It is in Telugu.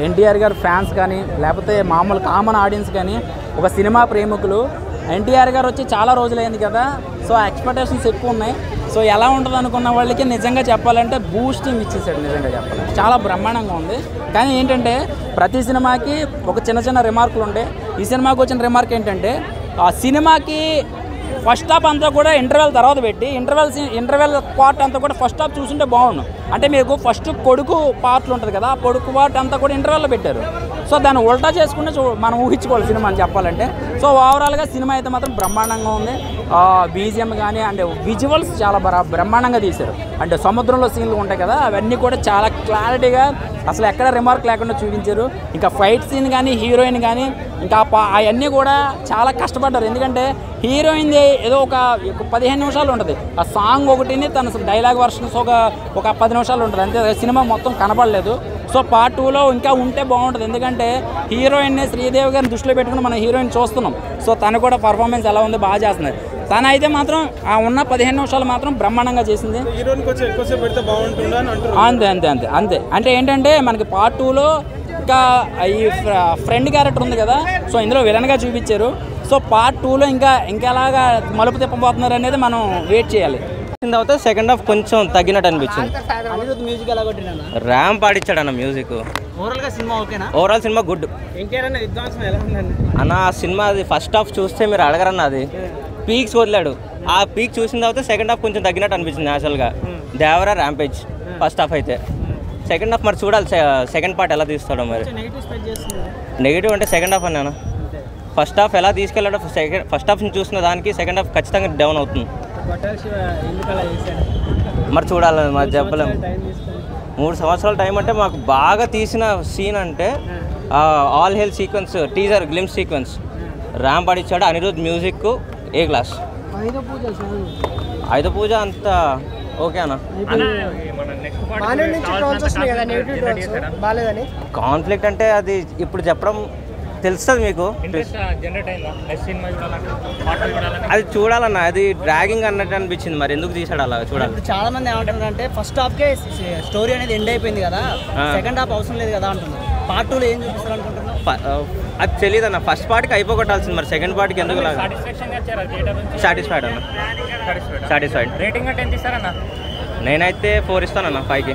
ఎన్టీఆర్ గారు ఫ్యాన్స్ కానీ లేకపోతే మామూలు కామన్ ఆడియన్స్ కానీ ఒక సినిమా ప్రేమికులు ఎన్టీఆర్ గారు వచ్చి చాలా రోజులైంది కదా, సో ఎక్స్పెక్టేషన్స్ ఎక్కువ ఉన్నాయి. సో ఎలా ఉంటుంది అనుకున్న వాళ్ళకి నిజంగా చెప్పాలంటే బూస్టింగ్ ఇచ్చేసాడు. నిజంగా చెప్పాలంటే చాలా బ్రహ్మాండంగా ఉంది. కానీ ఏంటంటే ప్రతి సినిమాకి ఒక చిన్న చిన్న రిమార్కులు ఉంటాయి. ఈ సినిమాకి వచ్చిన రిమార్క్ ఏంటంటే ఆ సినిమాకి ఫస్ట్ హాఫ్ అంతా కూడా ఇంటర్వెల్ తర్వాత పెట్టి ఇంటర్వెల్ పార్ట్ అంతా కూడా ఫస్ట్ హాఫ్ చూస్తుంటే బాగుండు. అంటే మీకు ఫస్ట్ కొడుకు పార్ట్లు ఉంటుంది కదా, ఆ కొడుకు పార్ట్ అంతా కూడా ఇంటర్వెల్లో పెట్టారు. సో దాన్ని ఉల్టా చేసుకుంటే మనం ఊహించుకోవాలి సినిమా అని చెప్పాలంటే. సో ఓవరాల్గా సినిమా అయితే మాత్రం బ్రహ్మాండంగా ఉంది. బీజిఎం కానీ అంటే విజువల్స్ చాలా బ్రహ్మాండంగా తీశారు. అంటే సముద్రంలో సీన్లు ఉంటాయి కదా, అవన్నీ కూడా చాలా క్లారిటీగా అసలు ఎక్కడ రిమార్క్ లేకుండా చూపించారు. ఇంకా ఫైట్ సీన్ కానీ హీరోయిన్ కానీ ఇంకా అవన్నీ కూడా చాలా కష్టపడ్డారు. ఎందుకంటే హీరోయిన్ ఏదో ఒక 15 నిమిషాలు ఉంటుంది, ఆ సాంగ్ ఒకటిని తన డైలాగ్ వర్షన్స్ ఒక 10 నిమిషాలు ఉంటుంది అంతే. సినిమా మొత్తం కనపడలేదు. సో పార్ట్ 2లో ఇంకా ఉంటే బాగుంటుంది. ఎందుకంటే హీరోయిన్ని శ్రీదేవి గారిని దృష్టిలో పెట్టుకుని మనం హీరోయిన్ చూస్తున్నాం. సో తను కూడా పర్ఫార్మెన్స్ ఎలా ఉంది, బాగా చేస్తుంది. తను అయితే మాత్రం ఆ ఉన్న 15 నిమిషాలు మాత్రం బ్రహ్మాండంగా చేసింది. అంతే అంతే అంతే అంతే అంటే ఏంటంటే మనకి పార్ట్ 2లో ఇంకా ఈ ఫ్రెండ్ క్యారెక్టర్ ఉంది కదా, సో ఇందులో విలన్గా చూపించారు. సో పార్ట్ 2లో ఇంకా ఎలాగా మలుపు తిప్పబోతున్నారు అనేది మనం వెయిట్ చేయాలి. తర్వాత సెకండ్ హాఫ్ కొంచెం తగ్గినట్టు అనిపించింది. మ్యూజిక్ ఎలా ర్యామ్ పాడిచ్చాడు అన్న మ్యూజిక్. ఓవరాల్ సినిమా గుడ్ అన్న. ఆ సినిమా అది ఫస్ట్ హాఫ్ చూస్తే మీరు అడగరన్న, అది పీక్స్ వదిలాడు. ఆ పీక్ చూసిన తర్వాత సెకండ్ హాఫ్ కొంచెం తగ్గినట్టు అనిపించింది న్యాచురల్గా. దేవరా ర్యాంపేజ్ ఫస్ట్ హాఫ్ అయితే. సెకండ్ హాఫ్ మరి చూడాలి సెకండ్ పార్ట్ ఎలా తీస్తాడో మరి. నెగిటివ్ అంటే సెకండ్ హాఫ్ అన్నాను. ఫస్ట్ హాఫ్ ఎలా తీసుకెళ్ళాడో ఫస్ట్ హాఫ్ని చూసిన దానికి సెకండ్ హాఫ్ ఖచ్చితంగా డౌన్ అవుతుంది. మరి చూడాలి, మరి చెప్పలేము. 3 సంవత్సరాల టైం అంటే మాకు బాగా తీసిన సీన్ అంటే all hell sequence, teaser glimpse sequence. Ramp ఆడిచ్చాడు. Anirudh music A class. Ayudha Puja అంత ఓకే అన్న. కాన్ఫ్లిక్ట్ అంటే అది ఇప్పుడు చెప్పడం తెలుస్తుంది మీకు. అది చూడాలన్న, అది డ్రాగింగ్ అన్నట్టు అనిపించింది. మరి ఎందుకు తీసాడు అలా చూడాలి. చాలా మంది ఏమంటున్నారు అంటే ఫస్ట్ హాఫ్ కే స్టోరీ అనేది ఎండ్ అయిపోయింది కదా, సెకండ్ హాఫ్ అవసరం లేదు కదా అంటున్నారు. పార్ట్ 2లో ఏం చూపిస్తారు అనుకుంటున్నారు అది తెలియదు అన్న. ఫస్ట్ పార్ట్కి అయిపోగొట్టాల్సింది, మరి సెకండ్ పార్ట్కి ఎందుకు లాగా. సాటిస్ఫైడ్ అన్న, సాటిస్ఫైడ్. నేనైతే 4 ఇస్తానన్న 5కి.